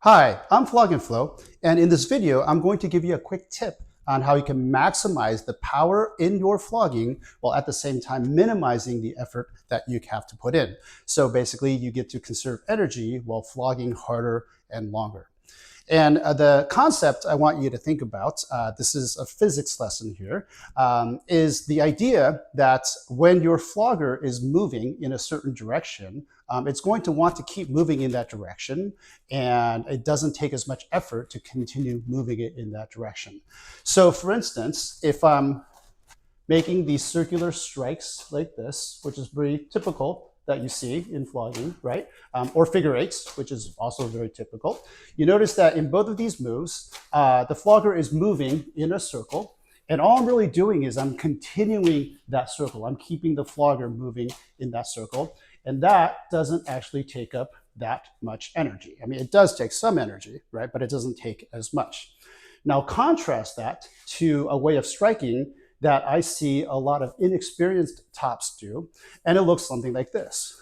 Hi, I'm Flogging, and in this video, I'm going to give you a quick tip on how you can maximize the power in your flogging while at the same time minimizing the effort that you have to put in. So basically, you get to conserve energy while flogging harder and longer. And the concept I want you to think about, this is a physics lesson here, is the idea that when your flogger is moving in a certain direction, it's going to want to keep moving in that direction, and it doesn't take as much effort to continue moving it in that direction. So for instance, if I'm making these circular strikes like this, which is very typical that you see in flogging, right? Or figure eights, which is also very typical. You notice that in both of these moves, the flogger is moving in a circle, and all I'm really doing is I'm continuing that circle. I'm keeping the flogger moving in that circle, and that doesn't actually take up that much energy. I mean, it does take some energy, right? But it doesn't take as much. Now contrast that to a way of striking that I see a lot of inexperienced tops do, and it looks something like this.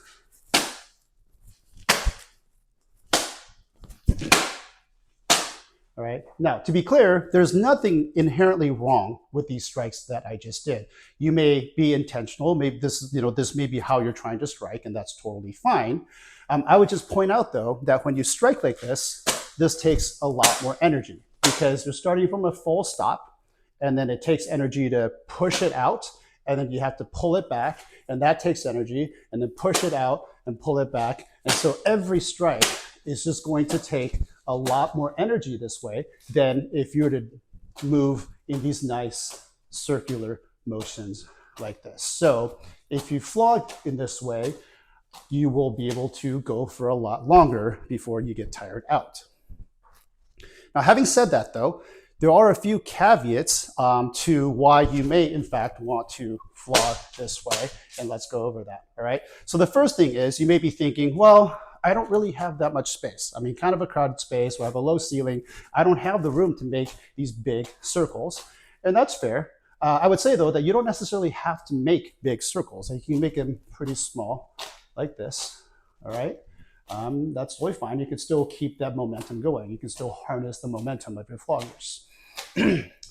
All right. Now, to be clear, there's nothing inherently wrong with these strikes that I just did. You may be intentional. Maybe this may be how you're trying to strike, and that's totally fine. I would just point out, though, that when you strike like this takes a lot more energy because you're starting from a full stop, and then it takes energy to push it out, and then you have to pull it back, and that takes energy, and then push it out and pull it back. And so every strike is just going to take a lot more energy this way than if you were to move in these nice circular motions like this. So if you flog in this way, you will be able to go for a lot longer before you get tired out. Now, having said that, though, there are a few caveats to why you may, in fact, want to flog this way, and let's go over that, all right? So the first thing is you may be thinking, well, I don't really have that much space. I mean, kind of a crowded space, where I have a low ceiling. I don't have the room to make these big circles, and that's fair. I would say, though, that you don't necessarily have to make big circles. You can make them pretty small, like this, all right? That's totally fine. You can still keep that momentum going. You can still harness the momentum of your floggers.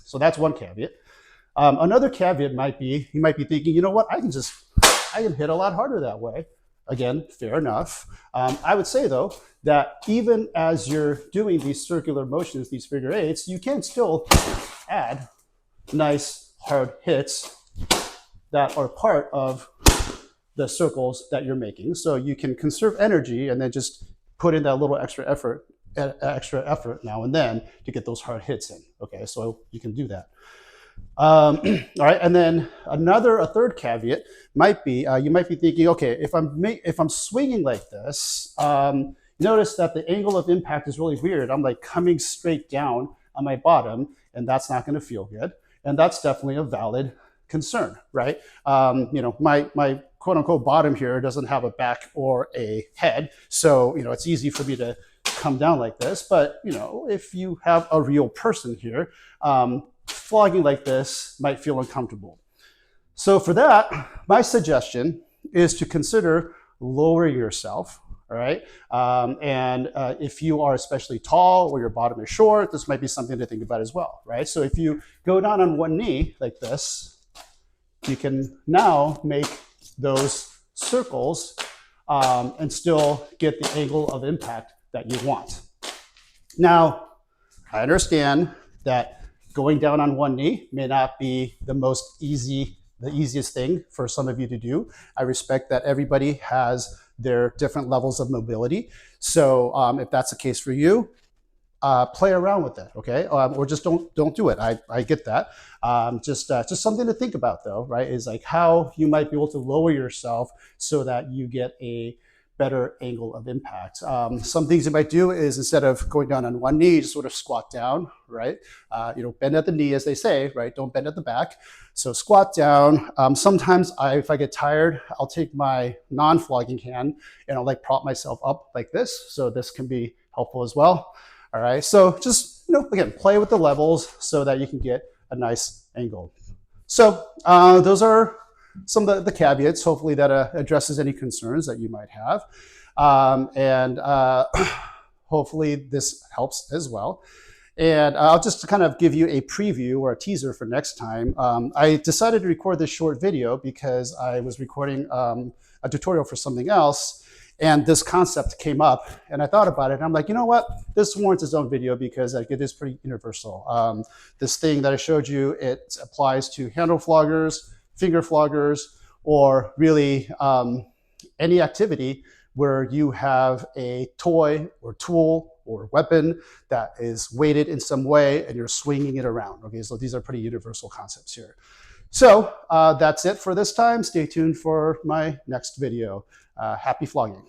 So that's one caveat. Another caveat might be, you might be thinking, you know what, I can hit a lot harder that way. Again, fair enough. I would say, though, that even as you're doing these circular motions, these figure eights, you can still add nice hard hits that are part of the circles that you're making. So you can conserve energy and then just put in that little extra effort now and then to get those hard hits in. Okay, so you can do that. All right, and then a third caveat might be you might be thinking, okay, if I'm swinging like this, notice that the angle of impact is really weird. I'm like coming straight down on my bottom, and that's not going to feel good. And that's definitely a valid concern, right? My quote unquote bottom here doesn't have a back or a head, so it's easy for me to come down like this. But if you have a real person here, flogging like this might feel uncomfortable. So for that, my suggestion is to consider lowering yourself. All right, and if you are especially tall or your bottom is short, this might be something to think about as well, right? So if you go down on one knee like this, you can now make those circles and still get the angle of impact that you want. Now, I understand that going down on one knee may not be the easiest thing for some of you to do. I respect that everybody has their different levels of mobility. So if that's the case for you, play around with it, okay? Or just don't do it. I get that. Just something to think about, though, right? Is like how you might be able to lower yourself so that you get a better angle of impact. Some things you might do is instead of going down on one knee, just sort of squat down, right? Bend at the knee, as they say, right? Don't bend at the back. So squat down. Sometimes if I get tired, I'll take my non-flogging hand and I'll like prop myself up like this. So this can be helpful as well. All right. So just, again, play with the levels so that you can get a nice angle. So those are some of the caveats. Hopefully that addresses any concerns that you might have. hopefully this helps as well. And I'll just kind of give you a preview or a teaser for next time. I decided to record this short video because I was recording a tutorial for something else, and this concept came up, and I thought about it, and I'm like, you know what? This warrants its own video because like, it is pretty universal. This thing that I showed you, it applies to handle floggers, finger floggers, or really any activity where you have a toy or tool or weapon that is weighted in some way and you're swinging it around. Okay, so these are pretty universal concepts here. So that's it for this time. Stay tuned for my next video. Happy flogging.